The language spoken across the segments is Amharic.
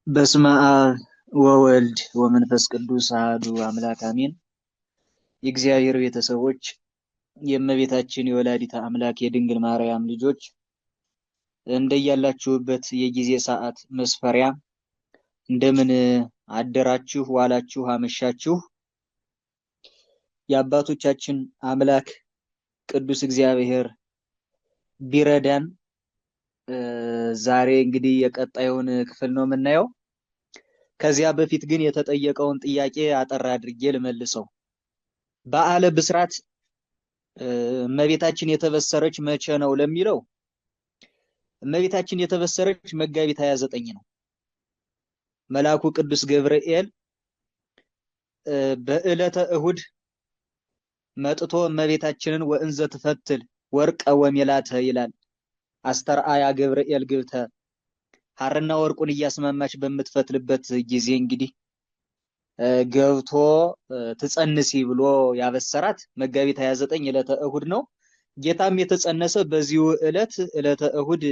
በስመ አብ ወወልድ ወመንፈስ ቅዱስ አሐዱ አምላክ አሜን። የእግዚአብሔር ቤተሰቦች የእመቤታችን የወላዲተ አምላክ የድንግል ማርያም ልጆች እንደያላችሁበት የጊዜ ሰዓት መስፈሪያ እንደምን አደራችሁ፣ ዋላችሁ፣ አመሻችሁ። የአባቶቻችን አምላክ ቅዱስ እግዚአብሔር ቢረዳን ዛሬ እንግዲህ የቀጣዩን ክፍል ነው የምናየው። ከዚያ በፊት ግን የተጠየቀውን ጥያቄ አጠር አድርጌ ልመልሰው። በዓለ ብስራት እመቤታችን የተበሰረች መቼ ነው ለሚለው እመቤታችን የተበሰረች መጋቢት 29 ነው። መልአኩ ቅዱስ ገብርኤል በዕለተ እሁድ መጥቶ እመቤታችንን ወእንዘ ትፈትል ወርቀ ወሜላተ ይላል። አስተርአያ ገብርኤል ግብተ ሐርና ወርቁን እያስማማች በምትፈትልበት ጊዜ እንግዲህ ገብቶ ትጸንሲ ብሎ ያበሰራት መጋቢት 29 ዕለተ እሁድ ነው። ጌታም የተጸነሰ በዚሁ ዕለተ እሁድ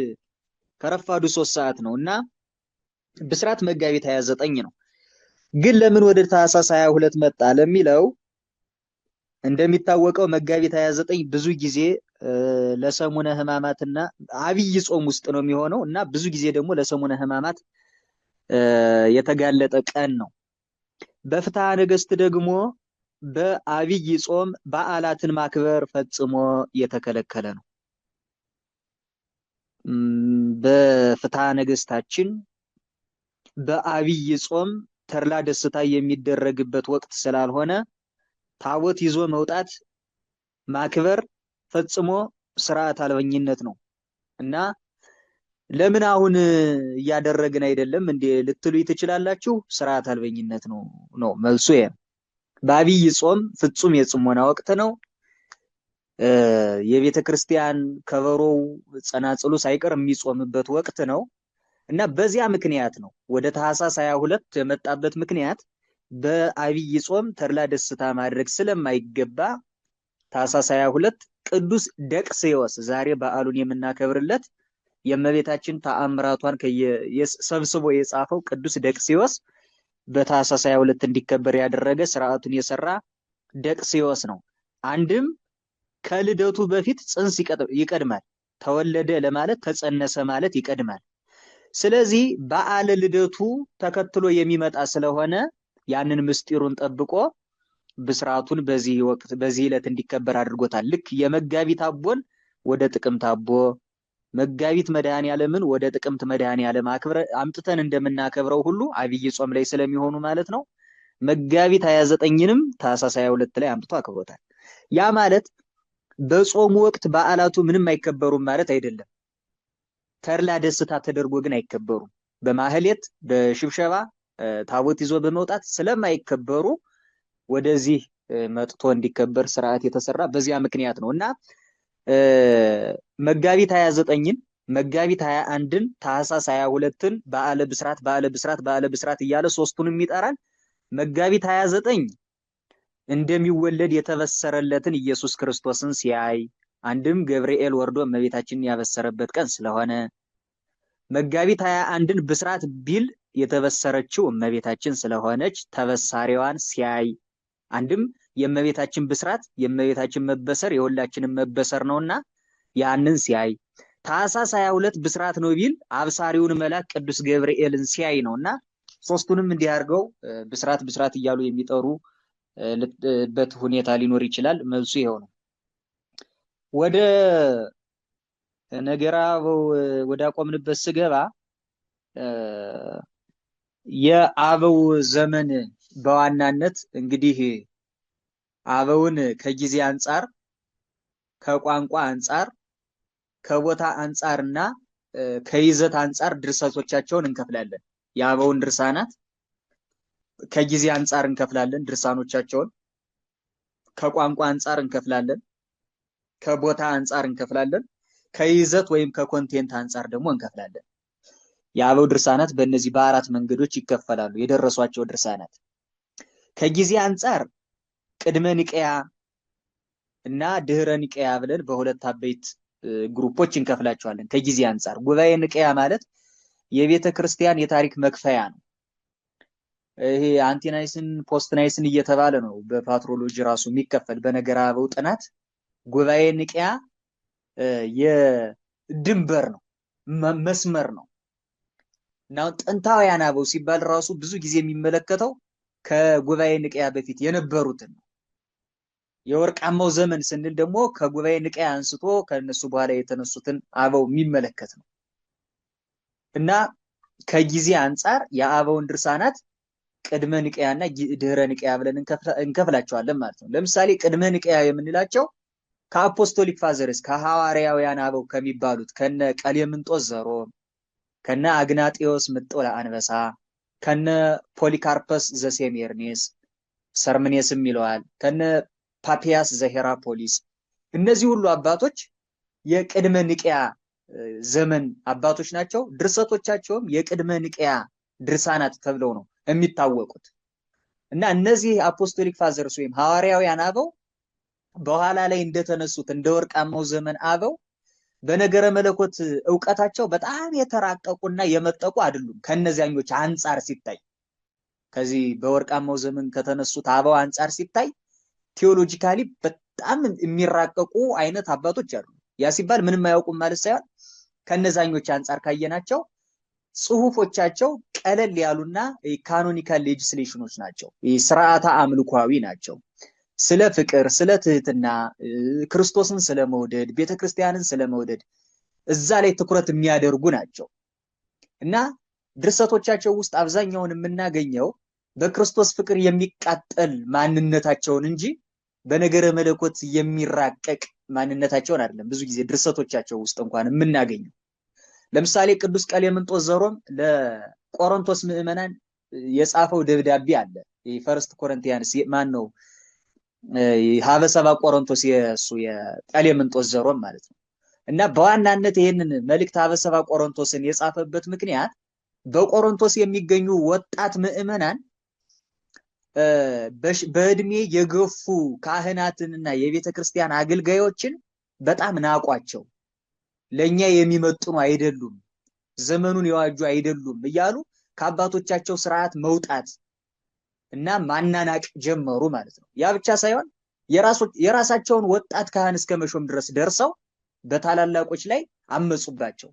ከረፋዱ 3 ሰዓት ነው እና ብስራት መጋቢት 29 ነው። ግን ለምን ወደ ታኅሳስ 22 መጣ ለሚለው እንደሚታወቀው መጋቢት 29 ብዙ ጊዜ ለሰሙነ ሕማማትና አብይ ጾም ውስጥ ነው የሚሆነው እና ብዙ ጊዜ ደግሞ ለሰሙነ ሕማማት የተጋለጠ ቀን ነው። በፍትሐ ነገሥት ደግሞ በአብይ ጾም በዓላትን ማክበር ፈጽሞ የተከለከለ ነው። በፍትሐ ነገሥታችን በአብይ ጾም ተድላ ደስታ የሚደረግበት ወቅት ስላልሆነ ታቦት ይዞ መውጣት ማክበር ፈጽሞ ስርዓት አልበኝነት ነው እና ለምን አሁን እያደረግን አይደለም እንዴ ልትሉኝ ትችላላችሁ። ስርዓት አልበኝነት ነው መልሱ። በአብይ ጾም ፍጹም የጽሞና ወቅት ነው። የቤተ ክርስቲያን ከበሮው ጸናጽሉ ሳይቀር የሚጾምበት ወቅት ነው እና በዚያ ምክንያት ነው ወደ ታኅሳስ 22 የመጣበት ምክንያት በአብይ ጾም ተድላ ደስታ ማድረግ ስለማይገባ ታኅሳስ 22 ቅዱስ ደቅስዮስ ዛሬ በዓሉን የምናከብርለት የእመቤታችን ተአምራቷን ሰብስቦ የጻፈው ቅዱስ ደቅስዮስ በታኅሳስ 22 እንዲከበር ያደረገ ስርዓቱን የሰራ ደቅስዮስ ነው። አንድም ከልደቱ በፊት ጽንስ ይቀድማል። ተወለደ ለማለት ተጸነሰ ማለት ይቀድማል። ስለዚህ በዓለ ልደቱ ተከትሎ የሚመጣ ስለሆነ ያንን ምስጢሩን ጠብቆ ብስራቱን በዚህ ዕለት እንዲከበር አድርጎታል። ልክ የመጋቢት አቦን ወደ ጥቅምት አቦ፣ መጋቢት መድኃኔዓለምን ወደ ጥቅምት መድኃኔዓለም አምጥተን እንደምናከብረው ሁሉ አብይ ጾም ላይ ስለሚሆኑ ማለት ነው። መጋቢት 29ንም ታኅሳስ 22 ላይ አምጥቶ አክብሮታል። ያ ማለት በጾሙ ወቅት በዓላቱ ምንም አይከበሩም ማለት አይደለም። ተድላ ደስታ ተደርጎ ግን አይከበሩም። በማህሌት በሽብሸባ ታቦት ይዞ በመውጣት ስለማይከበሩ ወደዚህ መጥቶ እንዲከበር ስርዓት የተሰራ በዚያ ምክንያት ነው እና መጋቢት 29ን መጋቢት 21ን ታኅሳስ 22ን በዓለ ብስራት እያለ ሶስቱንም ይጠራል። መጋቢት 29 እንደሚወለድ የተበሰረለትን ኢየሱስ ክርስቶስን ሲያይ አንድም ገብርኤል ወርዶ እመቤታችንን ያበሰረበት ቀን ስለሆነ፣ መጋቢት 21ን ብስራት ቢል የተበሰረችው እመቤታችን ስለሆነች ተበሳሪዋን ሲያይ አንድም የእመቤታችን ብስራት የእመቤታችን መበሰር የሁላችንም መበሰር ነውና ያንን ሲያይ፣ ታኅሳስ 22 ብስራት ነው ቢል አብሳሪውን መልአክ ቅዱስ ገብርኤልን ሲያይ ነውና ሶስቱንም እንዲህ አድርገው ብስራት እያሉ የሚጠሩበት ሁኔታ ሊኖር ይችላል። መልሱ ይሄው ነው። ወደ ነገረ አበው ወደ አቆምንበት ስገባ የአበው ዘመን በዋናነት እንግዲህ አበውን ከጊዜ አንጻር፣ ከቋንቋ አንጻር፣ ከቦታ አንጻርና ከይዘት አንጻር ድርሰቶቻቸውን እንከፍላለን። የአበውን ድርሳናት ከጊዜ አንጻር እንከፍላለን ድርሳኖቻቸውን፣ ከቋንቋ አንጻር እንከፍላለን፣ ከቦታ አንጻር እንከፍላለን፣ ከይዘት ወይም ከኮንቴንት አንጻር ደግሞ እንከፍላለን። የአበው ድርሳናት በእነዚህ በአራት መንገዶች ይከፈላሉ። የደረሷቸው ድርሳናት ከጊዜ አንጻር ቅድመ ኒቅያ እና ድህረ ኒቅያ ብለን በሁለት አበይት ግሩፖች እንከፍላቸዋለን። ከጊዜ አንጻር ጉባኤ ኒቅያ ማለት የቤተ ክርስቲያን የታሪክ መክፈያ ነው። ይሄ አንቲናይስን ፖስትናይስን እየተባለ ነው በፓትሮሎጂ ራሱ የሚከፈል። በነገረ አበው ጥናት ጉባኤ ኒቂያ የድንበር ነው መስመር ነው እና ጥንታውያን አበው ሲባል ራሱ ብዙ ጊዜ የሚመለከተው ከጉባኤ ኒቂያ በፊት የነበሩትን ነው። የወርቃማው ዘመን ስንል ደግሞ ከጉባኤ ኒቂያ አንስቶ ከነሱ በኋላ የተነሱትን አበው የሚመለከት ነው እና ከጊዜ አንፃር የአበውን ድርሳናት ቅድመ ኒቂያና ድህረ ኒቂያ ብለን እንከፍላቸዋለን ማለት ነው። ለምሳሌ ቅድመ ኒቂያ የምንላቸው ከአፖስቶሊክ ፋዘርስ ከሐዋርያውያን አበው ከሚባሉት ከነ ቀሌምንጦስ ዘሮም፣ ከነ አግናጢዮስ ምጥው ለአንበሳ፣ ከነ ፖሊካርፐስ ዘሴሜርኔስ ሰርምኔስም ይለዋል፣ ከነ ፓፒያስ ዘሄራፖሊስ እነዚህ ሁሉ አባቶች የቅድመ ኒቂያ ዘመን አባቶች ናቸው። ድርሰቶቻቸውም የቅድመ ኒቂያ ድርሳናት ተብለው ነው የሚታወቁት እና እነዚህ አፖስቶሊክ ፋዘርስ ወይም ሐዋርያውያን አበው በኋላ ላይ እንደተነሱት እንደ ወርቃማው ዘመን አበው በነገረ መለኮት ዕውቀታቸው በጣም የተራቀቁና የመጠቁ አይደሉም። ከነዚያኞች አንፃር ሲታይ ከዚህ በወርቃማው ዘመን ከተነሱት አበው አንፃር ሲታይ ቴዎሎጂካሊ በጣም የሚራቀቁ አይነት አባቶች አሉ። ያ ሲባል ምንም አያውቁም ማለት ሳይሆን ከነዛኞች አንፃር ካየናቸው ጽሁፎቻቸው ቀለል ያሉና ካኖኒካል ሌጂስሌሽኖች ናቸው። ስርዓተ አምልኳዊ ናቸው። ስለ ፍቅር፣ ስለ ትህትና፣ ክርስቶስን ስለመውደድ፣ ቤተክርስቲያንን ስለመውደድ እዛ ላይ ትኩረት የሚያደርጉ ናቸው እና ድርሰቶቻቸው ውስጥ አብዛኛውን የምናገኘው በክርስቶስ ፍቅር የሚቃጠል ማንነታቸውን እንጂ በነገረ መለኮት የሚራቀቅ ማንነታቸውን አይደለም ብዙ ጊዜ ድርሰቶቻቸው ውስጥ እንኳን የምናገኘው። ለምሳሌ ቅዱስ ቀሌምንጦስ ዘሮም ለቆሮንቶስ ምዕመናን የጻፈው ደብዳቤ አለ። የፈርስት ኮሪንቲያንስ ማን ነው ሀበሰባ ቆሮንቶስ የሱ የቀሌምንጦስ ዘሮም ማለት ነው እና በዋናነት ይሄንን መልእክት ሀበሰባ ቆሮንቶስን የጻፈበት ምክንያት በቆሮንቶስ የሚገኙ ወጣት ምዕመናን በእድሜ የገፉ ካህናትንና የቤተ ክርስቲያን አገልጋዮችን በጣም ናቋቸው። ለኛ የሚመጥኑ አይደሉም፣ ዘመኑን የዋጁ አይደሉም እያሉ ከአባቶቻቸው ስርዓት መውጣት እና ማናናቅ ጀመሩ ማለት ነው። ያ ብቻ ሳይሆን የራሳቸውን ወጣት ካህን እስከ መሾም ድረስ ደርሰው በታላላቆች ላይ አመጹባቸው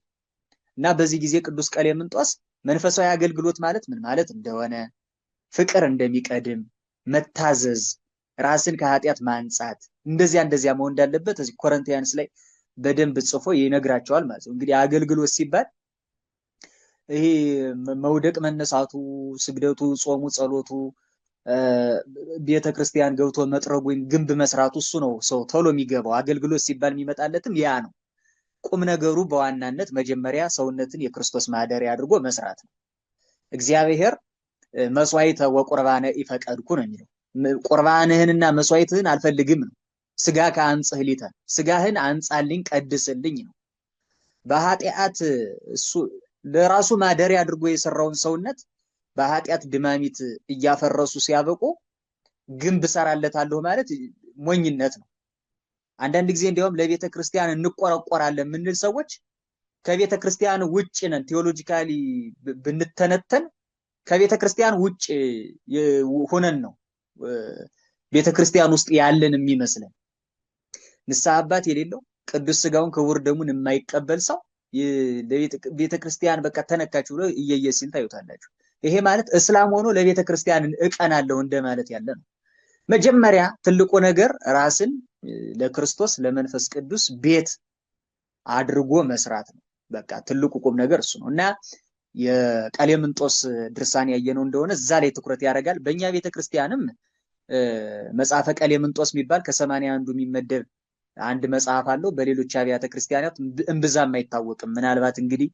እና በዚህ ጊዜ ቅዱስ ቀሌምንጦስ መንፈሳዊ አገልግሎት ማለት ምን ማለት እንደሆነ፣ ፍቅር እንደሚቀድም፣ መታዘዝ፣ ራስን ከኃጢአት ማንጻት እንደዚያ መሆን እንዳለበት እዚህ ኮሪንቲያንስ ላይ በደንብ ጽፎ ይነግራቸዋል ማለት ነው። እንግዲህ አገልግሎት ሲባል ይሄ መውደቅ መነሳቱ፣ ስግደቱ፣ ጾሙ፣ ጸሎቱ፣ ቤተክርስቲያን ገብቶ መጥረጉ ወይም ግንብ መስራቱ እሱ ነው ሰው ቶሎ የሚገባው። አገልግሎት ሲባል የሚመጣለትም ያ ነው። ቁም ነገሩ በዋናነት መጀመሪያ ሰውነትን የክርስቶስ ማደሪያ አድርጎ መስራት ነው። እግዚአብሔር መስዋዕተ ወቁርባነ ይፈቀድኩ ነው የሚለው። ቁርባንህንና መስዋዕትህን አልፈልግም ነው። ስጋ ከአንጽህ ሊተ ስጋህን አንጻልኝ ቀድስልኝ ነው። በኃጢአት እሱ ለራሱ ማደሪያ አድርጎ የሰራውን ሰውነት በኃጢአት ድማሚት እያፈረሱ ሲያበቁ ግንብ ሰራለታለሁ ማለት ሞኝነት ነው። አንዳንድ ጊዜ እንዲያውም ለቤተ ክርስቲያን እንቆረቆራለን የምንል ሰዎች ከቤተ ክርስቲያን ውጭ ነን። ቴዎሎጂካሊ ብንተነተን ከቤተ ክርስቲያን ውጭ ሆነን ነው ቤተ ክርስቲያን ውስጥ ያለን የሚመስለን። ንስሐ አባት የሌለው ቅዱስ ስጋውን ክቡር ደሙን የማይቀበል ሰው ለቤተ ክርስቲያን በቃ ተነካችሁ ብሎ እየየ ሲል ታዩታላችሁ። ይሄ ማለት እስላም ሆኖ ለቤተ ክርስቲያን እቀናለሁ እንደማለት ያለ ነው። መጀመሪያ ትልቁ ነገር ራስን ለክርስቶስ ለመንፈስ ቅዱስ ቤት አድርጎ መስራት ነው። በቃ ትልቁ ቁም ነገር እሱ ነው እና የቀሌምንጦስ ድርሳን ያየነው እንደሆነ እዛ ላይ ትኩረት ያደርጋል። በእኛ ቤተ ክርስቲያንም መጽሐፈ ቀሌምንጦስ የሚባል ከ80 አንዱ የሚመደብ አንድ መጽሐፍ አለው። በሌሎች አብያተ ክርስቲያናት እምብዛም አይታወቅም። ምናልባት እንግዲህ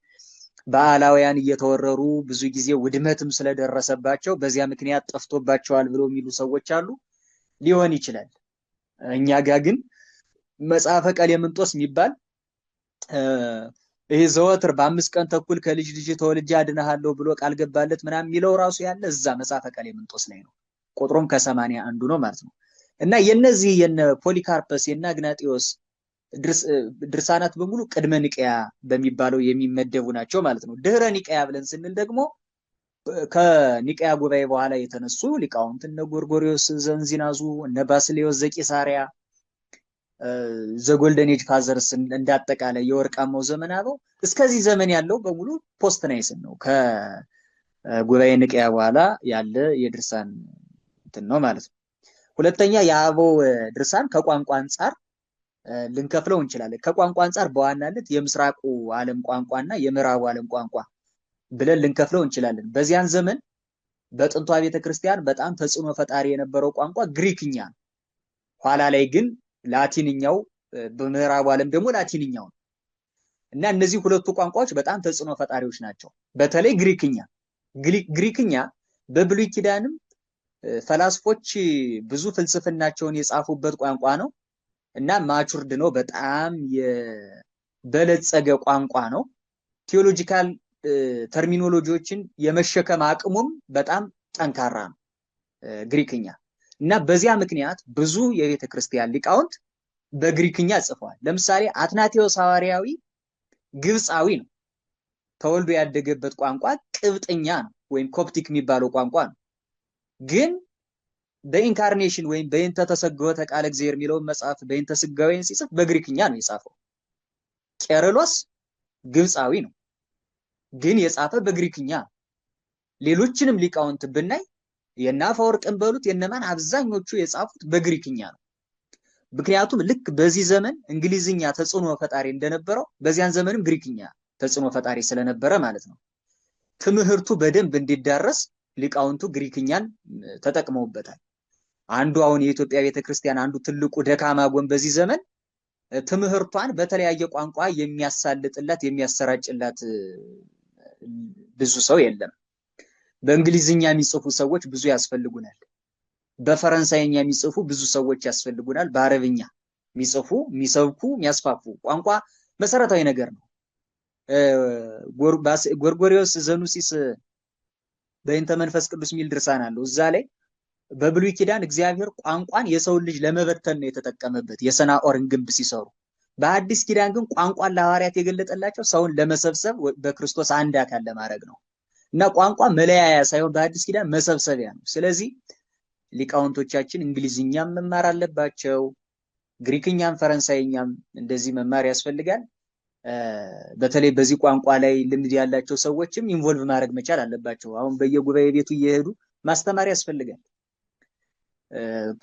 በአላውያን እየተወረሩ ብዙ ጊዜ ውድመትም ስለደረሰባቸው በዚያ ምክንያት ጠፍቶባቸዋል ብለው የሚሉ ሰዎች አሉ። ሊሆን ይችላል። እኛ ጋር ግን መጽሐፈ ቀሌምንጦስ የሚባል ይሄ ዘወትር በ5 ቀን ተኩል ከልጅ ልጅ ተወልጄ አድነሃለሁ ብሎ ቃል ገባለት ምናምን የሚለው ራሱ ያለ እዛ መጽሐፈ ቀሌምንጦስ ላይ ነው። ቁጥሩም ከ80 አንዱ ነው ማለት ነው እና የነዚህ የነ ፖሊካርፐስ የነ አግናጢዮስ ድርሳናት በሙሉ ቅድመ ኒቅያ በሚባለው የሚመደቡ ናቸው ማለት ነው። ድህረ ኒቅያ ብለን ስንል ደግሞ ከኒቅያ ጉባኤ በኋላ የተነሱ ሊቃውንት እነ ጎርጎርዮስ ዘንዚናዙ፣ እነ ባስሌዮስ ዘቂሳሪያ፣ ዘጎልደን ኤጅ ፋዘርስ እንዳጠቃላይ የወርቃማው ዘመን አበው እስከዚህ ዘመን ያለው በሙሉ ፖስት ናይስን ነው። ከጉባኤ ኒቅያ በኋላ ያለ የድርሳን እንትን ነው ማለት ነው። ሁለተኛ የአበው ድርሳን ከቋንቋ አንጻር ልንከፍለው እንችላለን። ከቋንቋ አንጻር በዋናነት የምስራቁ ዓለም ቋንቋና የምዕራቡ ዓለም ቋንቋ ብለን ልንከፍለው እንችላለን። በዚያን ዘመን በጥንቷ ቤተክርስቲያን በጣም ተጽዕኖ ፈጣሪ የነበረው ቋንቋ ግሪክኛ ነው። ኋላ ላይ ግን ላቲንኛው፣ በምዕራቡ ዓለም ደግሞ ላቲንኛው ነው እና እነዚህ ሁለቱ ቋንቋዎች በጣም ተጽዕኖ ፈጣሪዎች ናቸው። በተለይ ግሪክኛ በብሉይ ኪዳንም ፈላስፎች ብዙ ፍልስፍናቸውን የጻፉበት ቋንቋ ነው እና ማቹርድ ነው። በጣም የበለጸገ ቋንቋ ነው። ቴዎሎጂካል ተርሚኖሎጂዎችን የመሸከም አቅሙም በጣም ጠንካራ ነው ግሪክኛ እና በዚያ ምክንያት ብዙ የቤተ ክርስቲያን ሊቃውንት በግሪክኛ ጽፈዋል። ለምሳሌ አትናቴዎስ ሐዋርያዊ ግብፃዊ ነው። ተወልዶ ያደገበት ቋንቋ ቅብጥኛ ነው ወይም ኮፕቲክ የሚባለው ቋንቋ ነው። ግን በኢንካርኔሽን ወይም በእንተ ተሰገወተ ቃለ እግዚአብሔር የሚለውን መጽሐፍ በእንተ ስጋዌን ሲጽፍ በግሪክኛ ነው የጻፈው። ቄርሎስ ግብፃዊ ነው ግን የጻፈ በግሪክኛ። ሌሎችንም ሊቃውንት ብናይ የነ አፈወርቅን በሉት የነማን አብዛኞቹ የጻፉት በግሪክኛ ነው። ምክንያቱም ልክ በዚህ ዘመን እንግሊዝኛ ተጽዕኖ ፈጣሪ እንደነበረው በዚያን ዘመንም ግሪክኛ ተጽዕኖ ፈጣሪ ስለነበረ ማለት ነው ትምህርቱ በደንብ እንዲዳረስ ሊቃውንቱ ግሪክኛን ተጠቅመውበታል። አንዱ አሁን የኢትዮጵያ ቤተክርስቲያን አንዱ ትልቁ ደካማ ጎን በዚህ ዘመን ትምህርቷን በተለያየ ቋንቋ የሚያሳልጥላት የሚያሰራጭላት ብዙ ሰው የለም። በእንግሊዝኛ የሚጽፉ ሰዎች ብዙ ያስፈልጉናል። በፈረንሳይኛ የሚጽፉ ብዙ ሰዎች ያስፈልጉናል። በአረብኛ የሚጽፉ የሚሰብኩ የሚያስፋፉ ቋንቋ መሰረታዊ ነገር ነው። ጎርጎርዮስ ዘኑሲስ በእንተ መንፈስ ቅዱስ የሚል ድርሳን አለው። እዛ ላይ በብሉይ ኪዳን እግዚአብሔር ቋንቋን የሰውን ልጅ ለመበተን ነው የተጠቀመበት የሰናዖርን ግንብ ሲሰሩ። በአዲስ ኪዳን ግን ቋንቋን ለሐዋርያት የገለጠላቸው ሰውን ለመሰብሰብ በክርስቶስ አንድ አካል ለማድረግ ነው እና ቋንቋ መለያያ ሳይሆን በአዲስ ኪዳን መሰብሰቢያ ነው። ስለዚህ ሊቃውንቶቻችን እንግሊዝኛም መማር አለባቸው፣ ግሪክኛም ፈረንሳይኛም እንደዚህ መማር ያስፈልጋል። በተለይ በዚህ ቋንቋ ላይ ልምድ ያላቸው ሰዎችም ኢንቮልቭ ማድረግ መቻል አለባቸው። አሁን በየጉባኤ ቤቱ እየሄዱ ማስተማር ያስፈልጋል።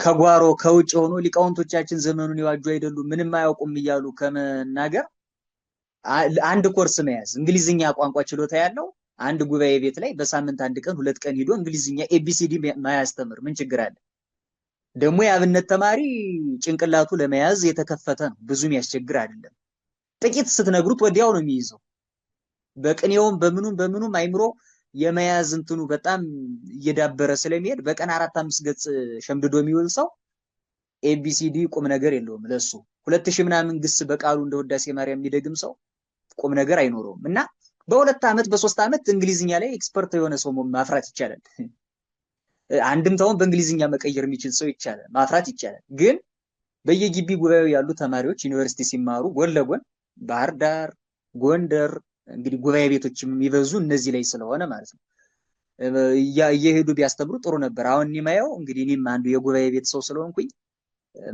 ከጓሮ ከውጭ ሆኖ ሊቃውንቶቻችን ዘመኑን ይዋጁ አይደሉም ምንም አያውቁም እያሉ ከመናገር አንድ ኮርስ መያዝ፣ እንግሊዝኛ ቋንቋ ችሎታ ያለው አንድ ጉባኤ ቤት ላይ በሳምንት አንድ ቀን ሁለት ቀን ሄዶ እንግሊዝኛ ኤቢሲዲ ማያስተምር ምን ችግር አለ? ደግሞ የአብነት ተማሪ ጭንቅላቱ ለመያዝ የተከፈተ ነው፣ ብዙም ያስቸግር አይደለም። ጥቂት ስትነግሩት ወዲያው ነው የሚይዘው። በቅኔውም በምኑም አይምሮ የመያዝ እንትኑ በጣም እየዳበረ ስለሚሄድ በቀን 4-5 ገጽ ሸምድዶ የሚውል ሰው ኤቢሲዲ ቁም ነገር የለውም ለሱ። 2000 ምናምን ግስ በቃሉ እንደ ውዳሴ ማርያም የሚደግም ሰው ቁም ነገር አይኖረውም እና በ2 ዓመት በ3 ዓመት እንግሊዝኛ ላይ ኤክስፐርት የሆነ ሰው ማፍራት ይቻላል። አንድምታውን በእንግሊዝኛ መቀየር የሚችል ሰው ይቻላል ማፍራት ይቻላል። ግን በየግቢ ጉባኤው ያሉ ተማሪዎች ዩኒቨርሲቲ ሲማሩ ጎን ለጎን ባህር ዳር፣ ጎንደር እንግዲህ ጉባኤ ቤቶችም የሚበዙ እነዚህ ላይ ስለሆነ ማለት ነው እየሄዱ ቢያስተምሩ ጥሩ ነበር። አሁን ማየው እንግዲህ እኔም አንዱ የጉባኤ ቤት ሰው ስለሆንኩኝ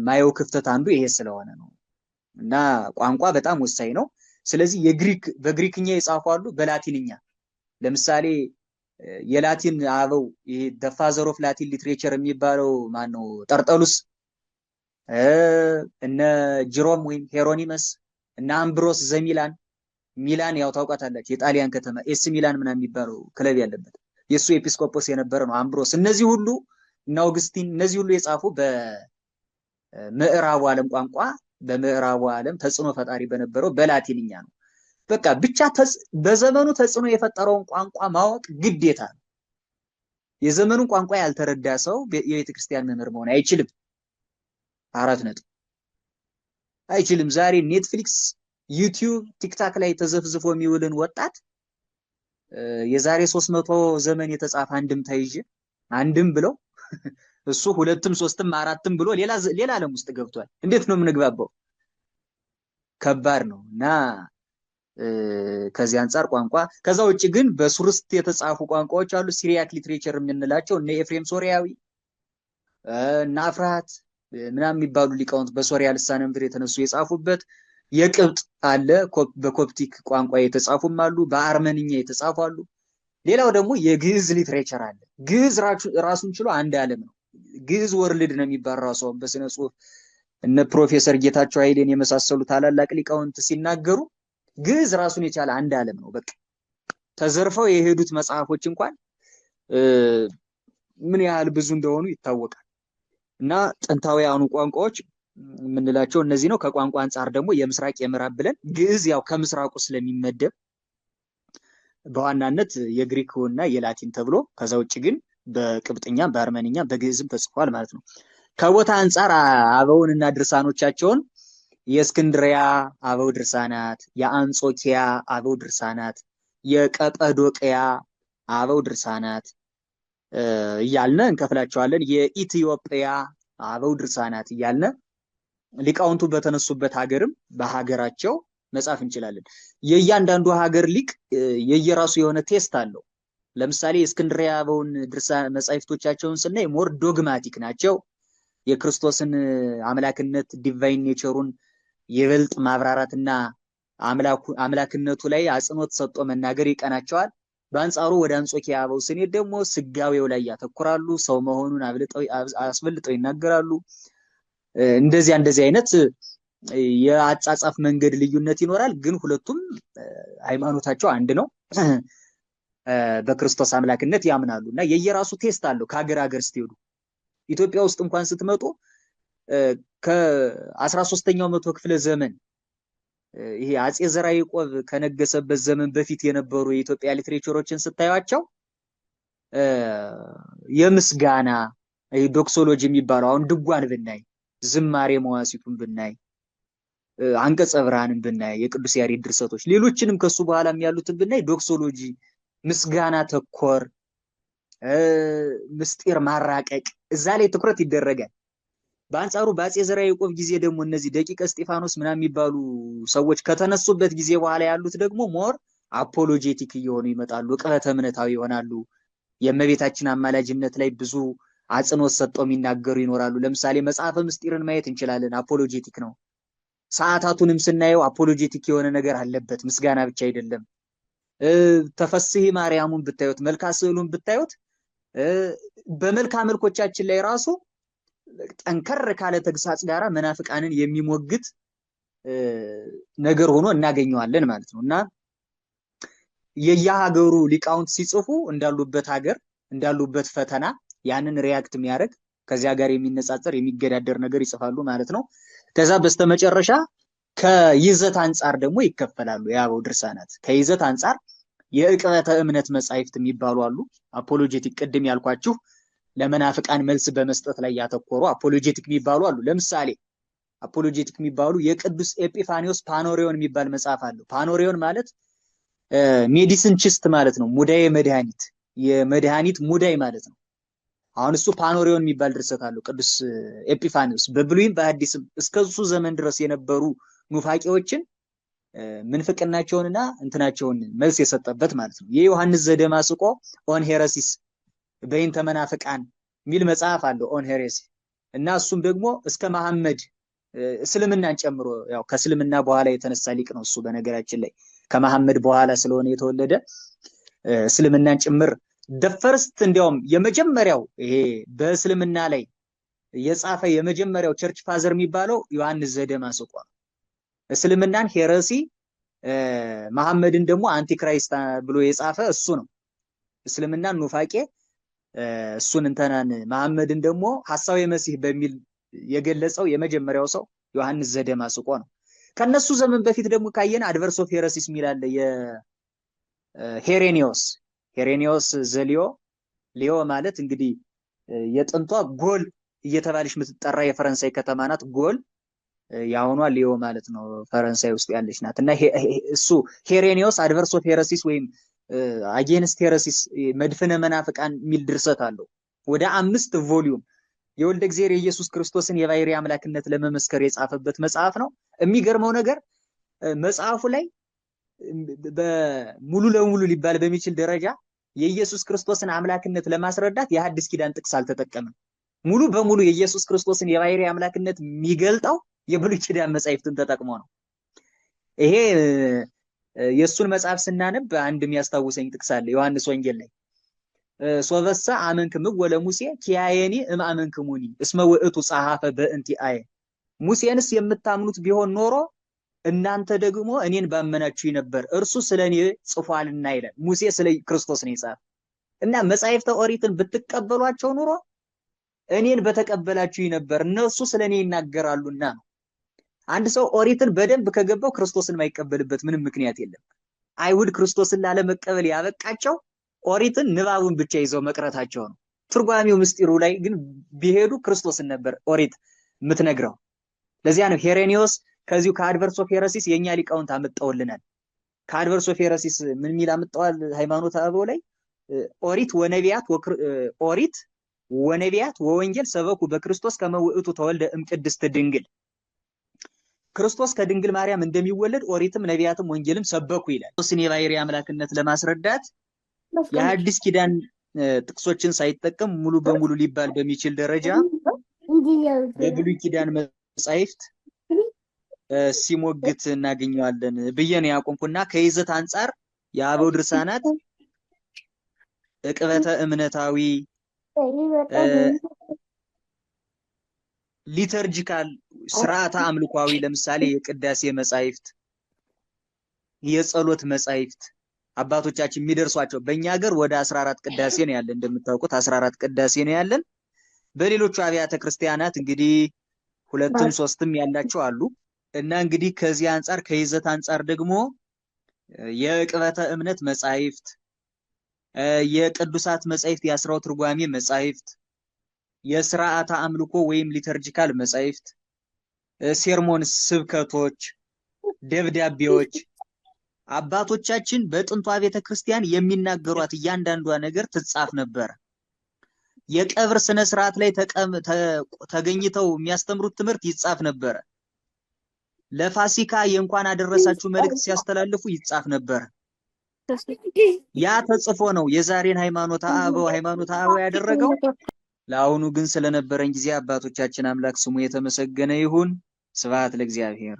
ማየው ክፍተት አንዱ ይሄ ስለሆነ ነው እና ቋንቋ በጣም ወሳኝ ነው። ስለዚህ በግሪክኛ የጻፉ አሉ፣ በላቲንኛ ለምሳሌ የላቲን አበው ይሄ the father of Latin literature የሚባለው ማን ነው? ጠርጠሉስ፣ እነ ጅሮም ወይም ሄሮኒመስ እና አምብሮስ ሚላን ያው ታውቃታላችሁ፣ የጣሊያን ከተማ ኤስ ሚላን ምናምን የሚባለው ክለብ ያለበት የሱ ኤጲስቆጶስ የነበረ ነው አምብሮስ። እነዚህ ሁሉ እና አውግስቲን እነዚህ ሁሉ የጻፉ በምዕራቡ ዓለም ቋንቋ በምዕራቡ ዓለም ተጽዕኖ ፈጣሪ በነበረው በላቲንኛ ነው። በቃ ብቻ በዘመኑ ተጽዕኖ የፈጠረውን ቋንቋ ማወቅ ግዴታ ነው። የዘመኑን ቋንቋ ያልተረዳ ሰው የቤተ ክርስቲያን መምህር መሆን አይችልም። 4 ነጥብ አይችልም። ዛሬ ኔትፍሊክስ፣ ዩቲዩብ፣ ቲክታክ ላይ ተዘፍዝፎ የሚውልን ወጣት የዛሬ 300 ዘመን የተጻፈ አንድምታ ይዤ አንድም ብለው እሱ 2ም 3ም 4ም ብሎ ሌላ ዓለም ውስጥ ገብቷል። እንዴት ነው የምንግባባው? ከባድ ነው እና ከዚህ አንፃር ቋንቋ ከዛ ውጭ ግን በሱርስት የተጻፉ ቋንቋዎች አሉ። ሲሪያክ ሊትሬቸር የምንላቸው እነ ኤፍሬም ሶሪያዊ እና አፍራሃት ምናምን የሚባሉ ሊቃውንት በሶሪያ ልሳነ ምድር የተነሱ የጻፉበት የቅብጥ አለ። በኮፕቲክ ቋንቋ የተጻፉም አሉ፣ በአርመንኛ የተጻፉ አሉ። ሌላው ደግሞ የግዕዝ ሊትሬቸር አለ። ግዕዝ ራሱን ችሎ አንድ ዓለም ነው። ግዕዝ ወርልድ ነው የሚባል ራሱ በስነ ጽሁፍ እነ ፕሮፌሰር ጌታቸው ኃይሌን የመሳሰሉ ታላላቅ ሊቃውንት ሲናገሩ ግዕዝ ራሱን የቻለ አንድ ዓለም ነው። በቃ ተዘርፈው የሄዱት መጽሐፎች እንኳን ምን ያህል ብዙ እንደሆኑ ይታወቃል። እና ጥንታውያኑ ቋንቋዎች የምንላቸው እነዚህ ነው። ከቋንቋ አንጻር ደግሞ የምስራቅ የምዕራብ ብለን ግዕዝ ያው ከምስራቁ ስለሚመደብ በዋናነት የግሪክ እና የላቲን ተብሎ ከዛ ውጭ ግን በቅብጥኛ በአርመንኛ በግዕዝም ተጽፏል ማለት ነው። ከቦታ አንጻር አበውንና ድርሳኖቻቸውን የእስክንድሪያ አበው ድርሳናት፣ የአንጾኪያ አበው ድርሳናት፣ የቀጰዶቅያ አበው ድርሳናት እያልነ እንከፍላቸዋለን። የኢትዮጵያ አበው ድርሳናት እያልነ ሊቃውንቱ በተነሱበት ሀገርም በሀገራቸው መጻፍ እንችላለን። የእያንዳንዱ ሀገር ሊቅ የየራሱ የሆነ ቴስት አለው። ለምሳሌ የእስክንድሪያ አበውን ድርሳን መጻሕፍቶቻቸውን ስናይ ሞር ዶግማቲክ ናቸው። የክርስቶስን አምላክነት ዲቫይን ኔቸሩን ይበልጥ ማብራራትና አምላክነቱ ላይ አጽንኦት ሰጥቶ መናገር ይቀናቸዋል። በአንጻሩ ወደ አንጾኪያ አበው ስንሄድ ደግሞ ስጋዌው ላይ ያተኩራሉ። ሰው መሆኑን አስበልጠው ይናገራሉ። እንደዚህ አይነት የአጻጻፍ መንገድ ልዩነት ይኖራል። ግን ሁለቱም ሃይማኖታቸው አንድ ነው። በክርስቶስ አምላክነት ያምናሉ እና የየራሱ ቴስት አለው። ከሀገር ሀገር ስትሄዱ ኢትዮጵያ ውስጥ እንኳን ስትመጡ ከ13ኛው መቶ ክፍለ ዘመን ይሄ አጼ ዘርዓ ያዕቆብ ከነገሰበት ዘመን በፊት የነበሩ የኢትዮጵያ ሊትሬቸሮችን ስታዩቸው የምስጋና ዶክሶሎጂ የሚባለው አሁን ድጓን ብናይ፣ ዝማሬ መዋሲቱን ብናይ፣ አንቀጸ ብርሃንን ብናይ፣ የቅዱስ ያሬድ ድርሰቶች ሌሎችንም ከሱ በኋላም ያሉትን ብናይ ዶክሶሎጂ ምስጋና ተኮር ምስጢር ማራቀቅ እዛ ላይ ትኩረት ይደረጋል። በአንጻሩ በአጼ ዘርዓ ያዕቆብ ጊዜ ደግሞ እነዚህ ደቂቀ እስጢፋኖስ ምናምን የሚባሉ ሰዎች ከተነሱበት ጊዜ በኋላ ያሉት ደግሞ ሞር አፖሎጄቲክ እየሆኑ ይመጣሉ። ዕቅበተ እምነታዊ ይሆናሉ። የእመቤታችን አማላጅነት ላይ ብዙ አጽንኦት ሰጥተው የሚናገሩ ይኖራሉ። ለምሳሌ መጽሐፈ ምስጢርን ማየት እንችላለን። አፖሎጄቲክ ነው። ሰዓታቱንም ስናየው አፖሎጄቲክ የሆነ ነገር አለበት። ምስጋና ብቻ አይደለም። ተፈስሒ ማርያሙን ብታዩት፣ መልካ ስዕሉን ብታዩት በመልካ መልኮቻችን ላይ ራሱ ጠንከር ካለ ተግሳጽ ጋራ መናፍቃንን የሚሞግት ነገር ሆኖ እናገኘዋለን ማለት ነው። እና የየሀገሩ ሊቃውንት ሲጽፉ እንዳሉበት ሀገር እንዳሉበት ፈተና ያንን ሪያክት የሚያደርግ ከዚያ ጋር የሚነጻጸር የሚገዳደር ነገር ይጽፋሉ ማለት ነው። ከዛ በስተመጨረሻ ከይዘት አንጻር ደግሞ ይከፈላሉ። የአበው ድርሳናት ከይዘት አንጻር የዕቅበተ እምነት መጻሕፍት የሚባሉ አሉ። አፖሎጄቲክ ቅድም ያልኳችሁ ለመናፍቃን መልስ በመስጠት ላይ ያተኮሩ አፖሎጄቲክ የሚባሉ አሉ። ለምሳሌ አፖሎጄቲክ የሚባሉ የቅዱስ ኤጲፋኒዮስ ፓኖሪዮን የሚባል መጽሐፍ አለው። ፓኖሪዮን ማለት ሜዲሲን ቺስት ማለት ነው። ሙዳየ መድኃኒት፣ የመድኃኒት ሙዳይ ማለት ነው። አሁን እሱ ፓኖሪዮን የሚባል ድርሰት አለው ቅዱስ ኤጲፋኒዮስ። በብሉይም በሐዲስም እስከሱ ዘመን ድረስ የነበሩ ኑፋቂዎችን ምንፍቅናቸውንና እንትናቸውን መልስ የሰጠበት ማለት ነው። የዮሐንስ ዘደማስቆ ኦን ሄረሲስ በእንተ መናፍቃን የሚል መጽሐፍ አለው ኦን ሄሬሲ። እና እሱም ደግሞ እስከ መሐመድ እስልምናን ጨምሮ ያው ከእስልምና በኋላ የተነሳ ሊቅ ነው እሱ። በነገራችን ላይ ከመሐመድ በኋላ ስለሆነ የተወለደ እስልምናን ጭምር ደፈርስት እንዲያውም የመጀመሪያው ይሄ በእስልምና ላይ የጻፈ የመጀመሪያው ቸርች ፋዘር የሚባለው ዮሐንስ ዘደማስቆ። እስልምናን ሄረሲ መሐመድን ደግሞ አንቲክራይስት ብሎ የጻፈ እሱ ነው። እስልምናን ኑፋቄ እሱን እንተናን መሐመድን ደግሞ ሐሳዊ መሲህ በሚል የገለጸው የመጀመሪያው ሰው ዮሐንስ ዘደማስቆ ነው። ከነሱ ዘመን በፊት ደግሞ ካየን አድቨርስ ኦፍ ሄረሲስ የሚል አለ። ሄሬኒዮስ ዘሊዮ ሊዮ ማለት እንግዲህ የጥንቷ ጎል እየተባለች የምትጠራ የፈረንሳይ ከተማ ናት። ጎል ያውኗ ሊዮ ማለት ነው፣ ፈረንሳይ ውስጥ ያለች ናት። እና እሱ ሄሬኒዮስ አድቨርስ ኦፍ ሄረሲስ ወይም አጌንስት ሄረሲስ መድፍነ መናፍቃን የሚል ድርሰት አለው። ወደ 5 ቮሊዩም የወልደ እግዚአብሔር የኢየሱስ ክርስቶስን የባሕርይ አምላክነት ለመመስከር የጻፈበት መጽሐፍ ነው። የሚገርመው ነገር መጽሐፉ ላይ በሙሉ ለሙሉ ሊባል በሚችል ደረጃ የኢየሱስ ክርስቶስን አምላክነት ለማስረዳት የሐዲስ ኪዳን ጥቅስ አልተጠቀመም። ሙሉ በሙሉ የኢየሱስ ክርስቶስን የባሕርይ አምላክነት የሚገልጠው የብሉይ ኪዳን መጻሕፍትን ተጠቅሞ ነው። ይሄ የእሱን መጽሐፍ ስናነብ አንድ የሚያስታውሰኝ ጥቅስ አለ። ዮሐንስ ወንጌል ላይ ሶበሰ አመንክም ወለሙሴ ኪያየኒ እምአመንክሙኒ እስመ ውእቱ ጸሐፈ በእንቲአየ። ሙሴንስ የምታምኑት ቢሆን ኖሮ እናንተ ደግሞ እኔን ባመናችሁ ነበር፣ እርሱ ስለኔ ጽፏልና ይላል። ሙሴ ስለ ክርስቶስ ነው የጻፈ እና መጻሕፍተ ኦሪትን ብትቀበሏቸው ኑሮ እኔን በተቀበላችሁ ነበር፣ እነሱ ስለኔ ይናገራሉና ነው። አንድ ሰው ኦሪትን በደንብ ከገባው ክርስቶስን የማይቀበልበት ምንም ምክንያት የለም። አይሁድ ክርስቶስን ላለመቀበል ያበቃቸው ኦሪትን ንባቡን ብቻ ይዘው መቅረታቸው ነው። ትርጓሜው ምስጢሩ ላይ ግን ቢሄዱ ክርስቶስን ነበር ኦሪት የምትነግረው። ለዚያ ነው ሄሬኒዮስ ከዚሁ ከአድቨርስ ኦፍ ሄረሲስ የኛ ሊቃውንት አመጣውልናል። ከአድቨርስ ኦፍ ሄረሲስ ምን ሚል አመጣዋል? ሃይማኖተ አበው ላይ ኦሪት ወነቢያት ወወንጌል ሰበኩ በክርስቶስ ከመ ውእቱ ተወልደ እምቅድስት ድንግል። ክርስቶስ ከድንግል ማርያም እንደሚወለድ ኦሪትም ነቢያትም ወንጌልም ሰበኩ ይላል። ክርስቶስን የባሕርይ አምላክነት ለማስረዳት የሐዲስ ኪዳን ጥቅሶችን ሳይጠቀም ሙሉ በሙሉ ሊባል በሚችል ደረጃ በብሉይ ኪዳን መጻሕፍት ሲሞግት እናገኘዋለን ብዬ ነው ያቆምኩና ከይዘት አንጻር የአበው ድርሳናት ዕቅበተ እምነታዊ ሊተርጂካል ስርዓተ አምልኳዊ ለምሳሌ የቅዳሴ መጻሕፍት፣ የጸሎት መጻሕፍት አባቶቻችን የሚደርሷቸው በእኛ ሀገር ወደ 14 ቅዳሴ ነው ያለን። እንደምታውቁት 14 ቅዳሴ ነው ያለን። በሌሎቹ አብያተ ክርስቲያናት እንግዲህ 2ም 3ም ያላቸው አሉ። እና እንግዲህ ከዚህ አንጻር ከይዘት አንጻር ደግሞ የዕቅበተ እምነት መጻሕፍት፣ የቅዱሳት መጻሕፍት፣ የአስራው ትርጓሜ መጻሕፍት፣ የስርዓተ አምልኮ ወይም ሊተርጂካል መጻሕፍት፣ ሴርሞን ስብከቶች፣ ደብዳቤዎች አባቶቻችን በጥንቷ ቤተክርስቲያን የሚናገሯት እያንዳንዷ ነገር ትጻፍ ነበር። የቀብር ስነ ስርዓት ላይ ተገኝተው የሚያስተምሩት ትምህርት ይጻፍ ነበር። ለፋሲካ የእንኳን አደረሳችሁ መልእክት ሲያስተላልፉ ይጻፍ ነበር። ያ ተጽፎ ነው የዛሬን ሃይማኖተ አበው ያደረገው። ለአሁኑ ግን ስለነበረን ጊዜ አባቶቻችን አምላክ ስሙ የተመሰገነ ይሁን። ስብሐት ለእግዚአብሔር።